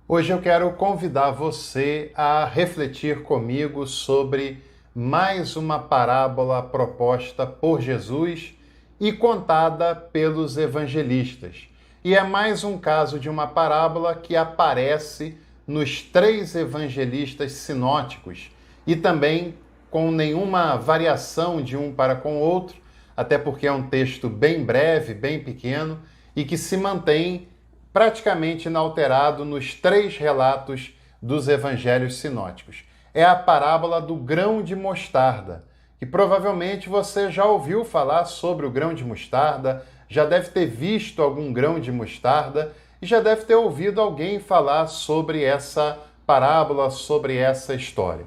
Hoje eu quero convidar você a refletir comigo sobre mais uma parábola proposta por Jesus e contada pelos evangelistas. E é mais um caso de uma parábola que aparece nos três evangelistas sinóticos e também com nenhuma variação de um para com o outro, até porque é um texto bem breve, bem pequeno e que se mantém praticamente inalterado nos três relatos dos evangelhos sinóticos. É a parábola do grão de mostarda, que provavelmente você já ouviu falar sobre o grão de mostarda, já deve ter visto algum grão de mostarda e já deve ter ouvido alguém falar sobre essa parábola, sobre essa história.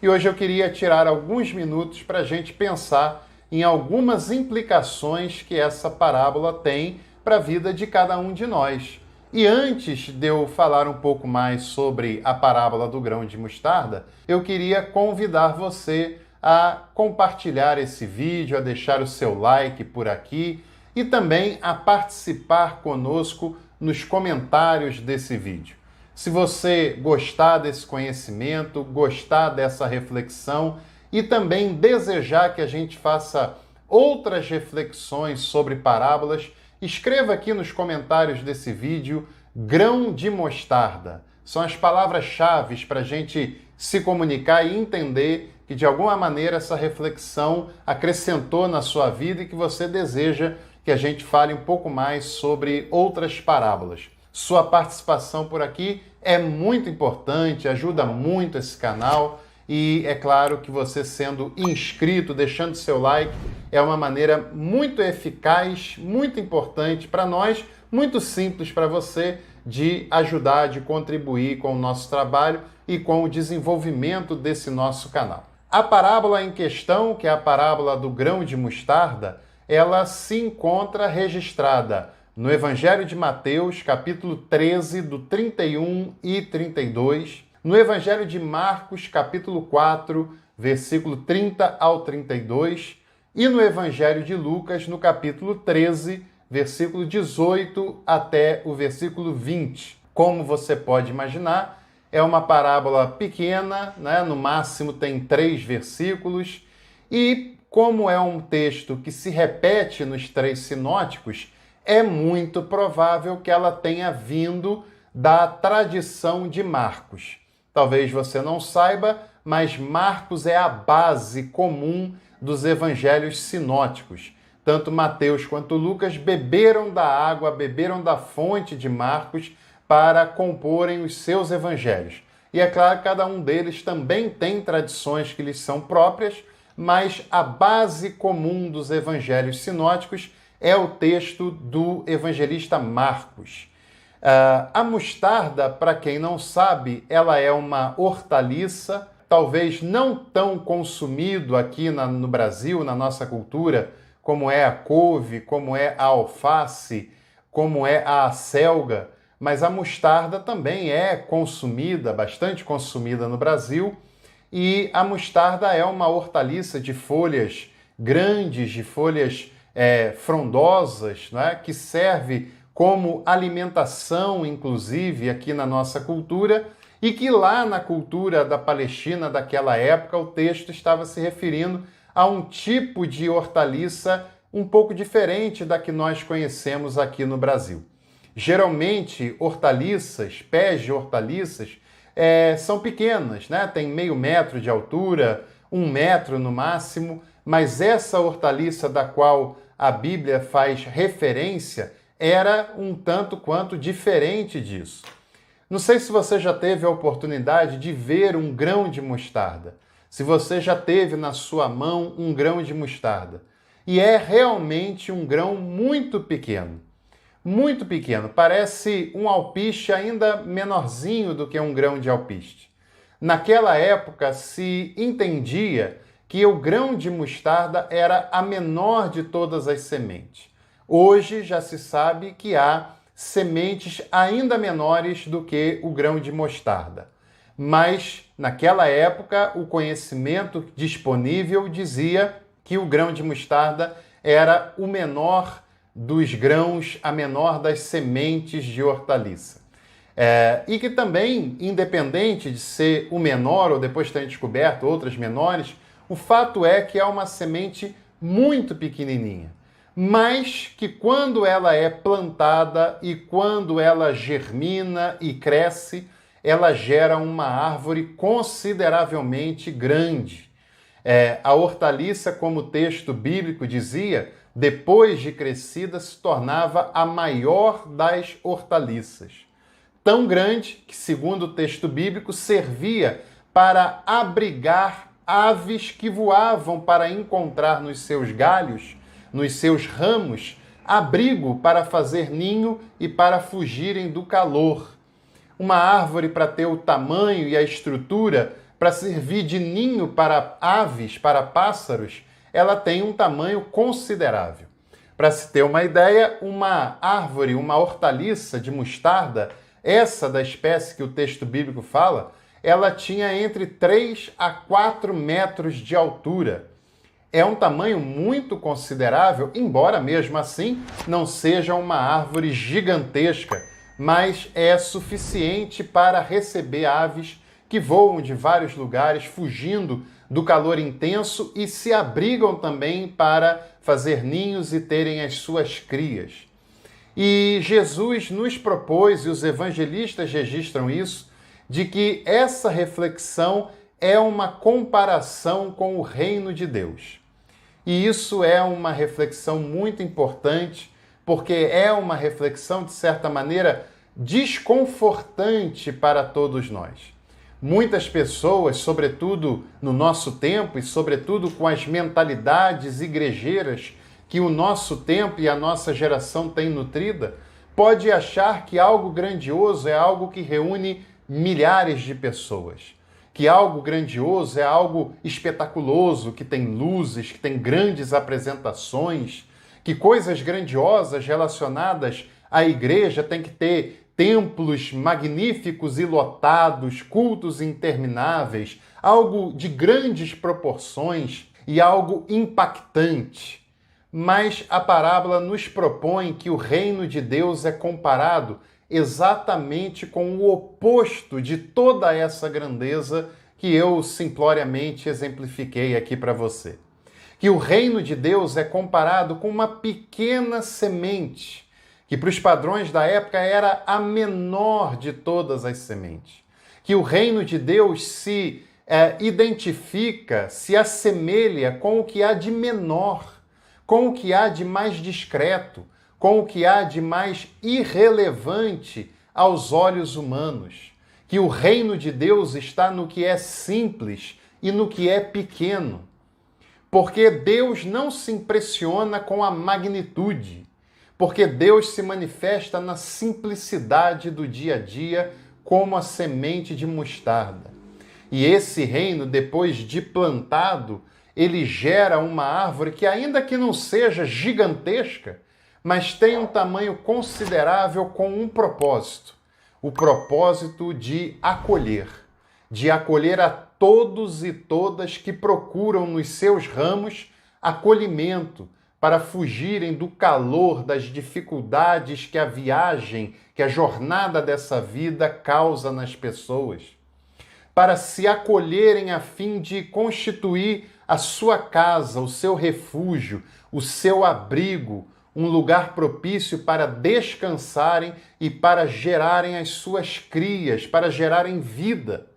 E hoje eu queria tirar alguns minutos para a gente pensar em algumas implicações que essa parábola tem para a vida de cada um de nós. E antes de eu falar um pouco mais sobre a parábola do grão de mostarda, eu queria convidar você a compartilhar esse vídeo, a deixar o seu like por aqui e também a participar conosco nos comentários desse vídeo. Se você gostar desse conhecimento, gostar dessa reflexão e também desejar que a gente faça outras reflexões sobre parábolas, escreva aqui nos comentários desse vídeo grão de mostarda. São as palavras-chave para a gente se comunicar e entender que de alguma maneira essa reflexão acrescentou na sua vida e que você deseja que a gente fale um pouco mais sobre outras parábolas. Sua participação por aqui é muito importante, ajuda muito esse canal e é claro que você sendo inscrito, deixando seu like, é uma maneira muito eficaz, muito importante para nós, muito simples para você de ajudar, de contribuir com o nosso trabalho e com o desenvolvimento desse nosso canal. A parábola em questão, que é a parábola do grão de mostarda, ela se encontra registrada no Evangelho de Mateus, capítulo 13, do 31 e 32, no Evangelho de Marcos, capítulo 4, versículo 30 ao 32, e no Evangelho de Lucas, no capítulo 13, versículo 18 até o versículo 20. Como você pode imaginar, é uma parábola pequena, né? No máximo tem 3 versículos, e como é um texto que se repete nos 3 sinóticos, é muito provável que ela tenha vindo da tradição de Marcos. Talvez você não saiba, mas Marcos é a base comum dos evangelhos sinóticos. Tanto Mateus quanto Lucas beberam da água, beberam da fonte de Marcos para comporem os seus evangelhos. E é claro que cada um deles também tem tradições que lhes são próprias, mas a base comum dos evangelhos sinóticos é o texto do evangelista Marcos. A mostarda, para quem não sabe, ela é uma hortaliça, talvez não tão consumido aqui no Brasil, na nossa cultura, como é a couve, como é a alface, como é a acelga, mas a mostarda também é consumida, bastante consumida no Brasil, e a mostarda é uma hortaliça de folhas grandes, de folhas frondosas, né, que serve como alimentação, inclusive, aqui na nossa cultura, e que lá na cultura da Palestina daquela época o texto estava se referindo a um tipo de hortaliça um pouco diferente da que nós conhecemos aqui no Brasil. Geralmente, hortaliças, pés de hortaliças, são pequenas, né? Tem meio metro de altura, 1 metro no máximo, mas essa hortaliça da qual a Bíblia faz referência era um tanto quanto diferente disso. Não sei se você já teve a oportunidade de ver um grão de mostarda, se você já teve na sua mão um grão de mostarda. E é realmente um grão muito pequeno. Muito pequeno. Parece um alpiste ainda menorzinho do que um grão de alpiste. Naquela época se entendia que o grão de mostarda era a menor de todas as sementes. Hoje já se sabe que há sementes ainda menores do que o grão de mostarda. Mas, naquela época, o conhecimento disponível dizia que o grão de mostarda era o menor dos grãos, a menor das sementes de hortaliça. E que também, independente de ser o menor ou depois terem descoberto outras menores, o fato é que é uma semente muito pequenininha, mas que quando ela é plantada e quando ela germina e cresce, ela gera uma árvore consideravelmente grande. A hortaliça, como o texto bíblico dizia, depois de crescida, se tornava a maior das hortaliças. Tão grande que, segundo o texto bíblico, servia para abrigar aves que voavam para encontrar nos seus galhos, nos seus ramos, abrigo para fazer ninho e para fugirem do calor. Uma árvore para ter o tamanho e a estrutura para servir de ninho para aves, para pássaros, ela tem um tamanho considerável. Para se ter uma ideia, uma árvore, uma hortaliça de mostarda, essa da espécie que o texto bíblico fala, ela tinha entre 3 a 4 metros de altura. É um tamanho muito considerável, embora mesmo assim não seja uma árvore gigantesca, mas é suficiente para receber aves que voam de vários lugares, fugindo do calor intenso e se abrigam também para fazer ninhos e terem as suas crias. E Jesus nos propôs, e os evangelistas registram isso, de que essa reflexão é uma comparação com o reino de Deus. E isso é uma reflexão muito importante, porque é uma reflexão, de certa maneira, desconfortante para todos nós. Muitas pessoas, sobretudo no nosso tempo e sobretudo com as mentalidades igrejeiras que o nosso tempo e a nossa geração tem nutrida, pode achar que algo grandioso é algo que reúne milhares de pessoas, que algo grandioso é algo espetaculoso, que tem luzes, que tem grandes apresentações, que coisas grandiosas relacionadas à igreja têm que ter templos magníficos e lotados, cultos intermináveis, algo de grandes proporções e algo impactante. Mas a parábola nos propõe que o reino de Deus é comparado exatamente com o oposto de toda essa grandeza que eu simploriamente exemplifiquei aqui para você. Que o reino de Deus é comparado com uma pequena semente, que para os padrões da época era a menor de todas as sementes. Que o reino de Deus se identifica, se assemelha com o que há de menor, com o que há de mais discreto, com o que há de mais irrelevante aos olhos humanos. Que o reino de Deus está no que é simples e no que é pequeno. Porque Deus não se impressiona com a magnitude, porque Deus se manifesta na simplicidade do dia a dia, como a semente de mostarda. E esse reino, depois de plantado, ele gera uma árvore que, ainda que não seja gigantesca, mas tem um tamanho considerável com um propósito. O propósito de acolher a todos e todas que procuram nos seus ramos acolhimento, para fugirem do calor, das dificuldades que a viagem, que a jornada dessa vida causa nas pessoas. Para se acolherem a fim de constituir a sua casa, o seu refúgio, o seu abrigo, um lugar propício para descansarem e para gerarem as suas crias, para gerarem vida.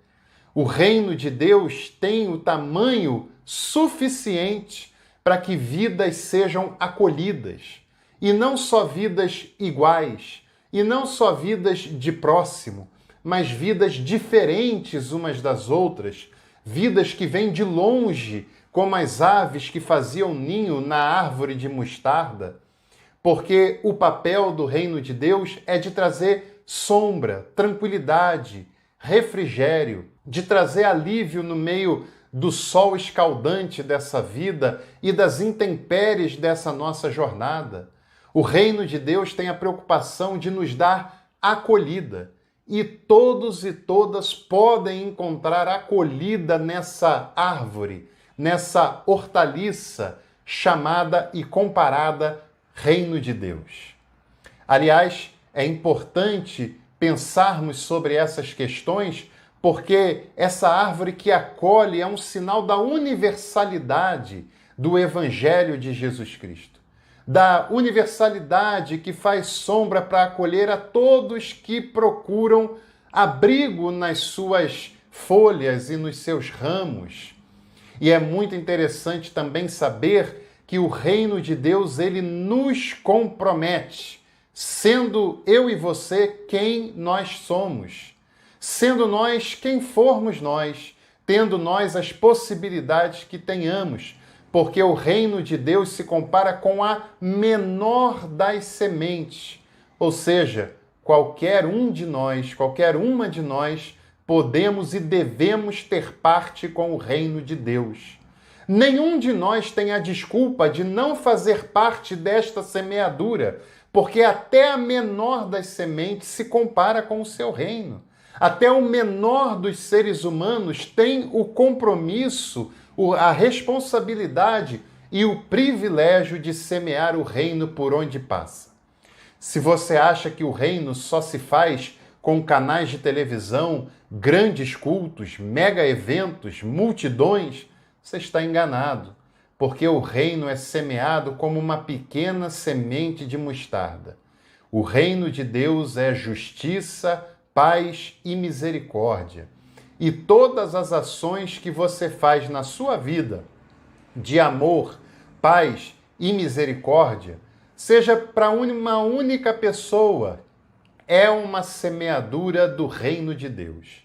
O reino de Deus tem o tamanho suficiente para que vidas sejam acolhidas, e não só vidas iguais, e não só vidas de próximo, mas vidas diferentes umas das outras, vidas que vêm de longe, como as aves que faziam ninho na árvore de mostarda, porque o papel do reino de Deus é de trazer sombra, tranquilidade, refrigério, de trazer alívio no meio do sol escaldante dessa vida e das intempéries dessa nossa jornada. O reino de Deus tem a preocupação de nos dar acolhida, e todos e todas podem encontrar acolhida nessa árvore, nessa hortaliça chamada e comparada reino de Deus. Aliás, é importante pensarmos sobre essas questões, porque essa árvore que acolhe é um sinal da universalidade do Evangelho de Jesus Cristo, da universalidade que faz sombra para acolher a todos que procuram abrigo nas suas folhas e nos seus ramos. E é muito interessante também saber que o reino de Deus, ele nos compromete, sendo eu e você quem nós somos, sendo nós quem formos nós, tendo nós as possibilidades que tenhamos, porque o reino de Deus se compara com a menor das sementes, ou seja, qualquer um de nós, qualquer uma de nós, podemos e devemos ter parte com o reino de Deus. Nenhum de nós tem a desculpa de não fazer parte desta semeadura, porque até a menor das sementes se compara com o seu reino. Até o menor dos seres humanos tem o compromisso, a responsabilidade e o privilégio de semear o reino por onde passa. Se você acha que o reino só se faz com canais de televisão, grandes cultos, mega eventos, multidões, você está enganado, porque o reino é semeado como uma pequena semente de mostarda. O reino de Deus é justiça, paz e misericórdia. E todas as ações que você faz na sua vida, de amor, paz e misericórdia, seja para uma única pessoa, é uma semeadura do reino de Deus.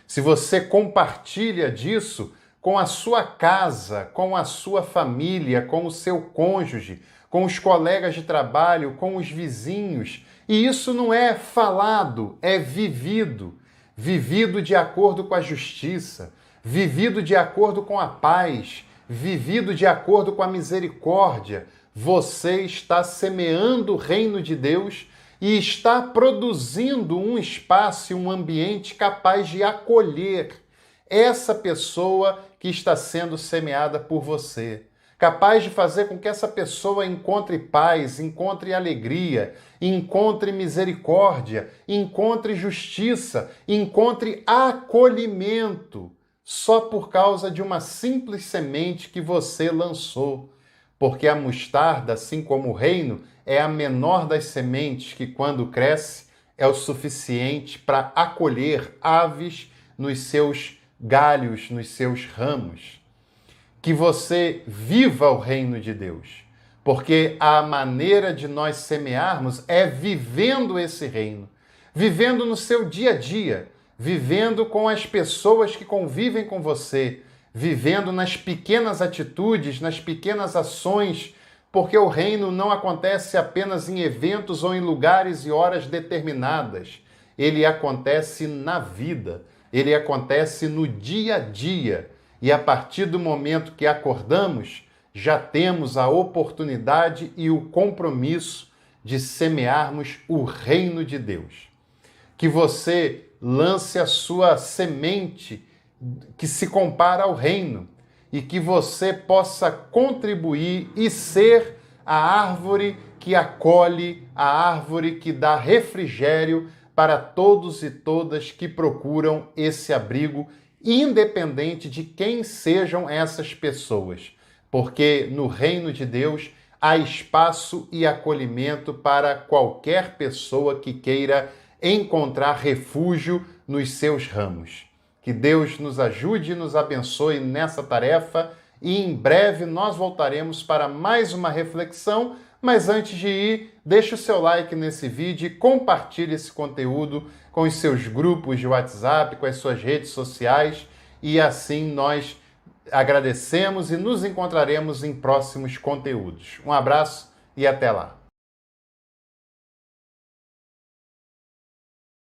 Se você compartilha disso com a sua casa, com a sua família, com o seu cônjuge, com os colegas de trabalho, com os vizinhos, e isso não é falado, é vivido. Vivido de acordo com a justiça, vivido de acordo com a paz, vivido de acordo com a misericórdia, você está semeando o reino de Deus e está produzindo um espaço e um ambiente capaz de acolher essa pessoa que está sendo semeada por você. Capaz de fazer com que essa pessoa encontre paz, encontre alegria, encontre misericórdia, encontre justiça, encontre acolhimento, só por causa de uma simples semente que você lançou. Porque a mostarda, assim como o reino, é a menor das sementes que, quando cresce, é o suficiente para acolher aves nos seus galhos, nos seus ramos. Que você viva o reino de Deus, porque a maneira de nós semearmos é vivendo esse reino, vivendo no seu dia a dia, vivendo com as pessoas que convivem com você, vivendo nas pequenas atitudes, nas pequenas ações, porque o reino não acontece apenas em eventos ou em lugares e horas determinadas. Ele acontece na vida, ele acontece no dia a dia. E a partir do momento que acordamos, já temos a oportunidade e o compromisso de semearmos o reino de Deus. Que você lance a sua semente que se compara ao reino e que você possa contribuir e ser a árvore que acolhe, a árvore que dá refrigério para todos e todas que procuram esse abrigo, independente de quem sejam essas pessoas, porque no reino de Deus há espaço e acolhimento para qualquer pessoa que queira encontrar refúgio nos seus ramos. Que Deus nos ajude e nos abençoe nessa tarefa e em breve nós voltaremos para mais uma reflexão, mas antes de ir, deixe o seu like nesse vídeo e compartilhe esse conteúdo com os seus grupos de WhatsApp, com as suas redes sociais, e assim nós agradecemos e nos encontraremos em próximos conteúdos. Um abraço e até lá!